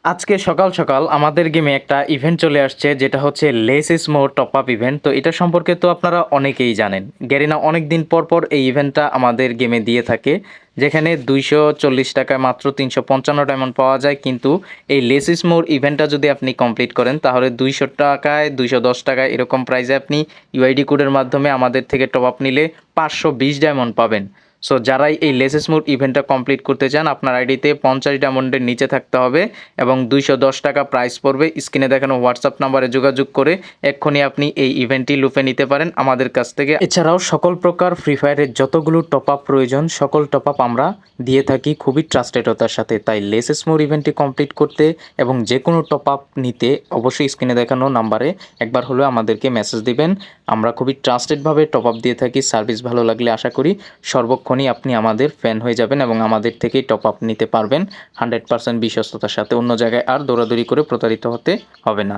আজকে সকাল সকাল আমাদের গেমে একটা ইভেন্ট চলে আসছে, যেটা হচ্ছে less is more top up event. তো এটা সম্পর্কে তো আপনারা অনেকেই জানেন। গ্যারিনা অনেক দিন পর পর এই ইভেন্টটা আমাদের গেমে দিয়ে থাকে, যেখানে 240 টাকায় মাত্র 355 ডায়মন্ড পাওয়া যায়। কিন্তু এই লেস ইজ মোর ইভেন্টটা যদি আপনি কমপ্লিট করেন, তাহলে 200 টাকায় 210 টাকায় এরকম প্রাইজে আপনি ইউআইডি কোডের মাধ্যমে আমাদের থেকে টপ আপ নিলে 520 ডায়মন্ড পাবেন। সো যারাই এই লেস স্মুথ ইভেন্টটা কমপ্লিট করতে চান, আপনার আইডিতে 50 ডায়মন্ডের নিচে থাকতে হবে এবং 210 টাকা প্রাইস পড়বে। স্ক্রিনে দেখানো হোয়াটসঅ্যাপ নাম্বারে যোগাযোগ করে এক্ষুনি আপনি এই ইভেন্টটি লুফে নিতে পারেন আমাদের কাছ থেকে। এছাড়াও সকল প্রকার ফ্রি ফায়ারের যতগুলো টপ আপ প্রয়োজন, সকল টপ আপ আমরা দিয়ে থাকি খুবই ট্রাস্টেডতার সাথে। তাই লেস স্মোর ইভেন্টটি কমপ্লিট করতে এবং যে কোনো টপ আপ নিতে অবশ্যই স্ক্রিনে দেখানো নাম্বারে একবার হলেও আমাদেরকে মেসেজ দিবেন। আমরা খুবই ট্রাস্টেডভাবে টপ আপ দিয়ে থাকি। সার্ভিস ভালো লাগলে আশা করি সর্বক্ষণই আপনি আমাদের ফ্যান হয়ে যাবেন এবং আমাদের থেকেই টপ আপ নিতে পারবেন 100% বিশ্বস্ততার সাথে। অন্য জায়গায় আর দৌড়াদৌড়ি করে প্রতারিত হতে হবে না।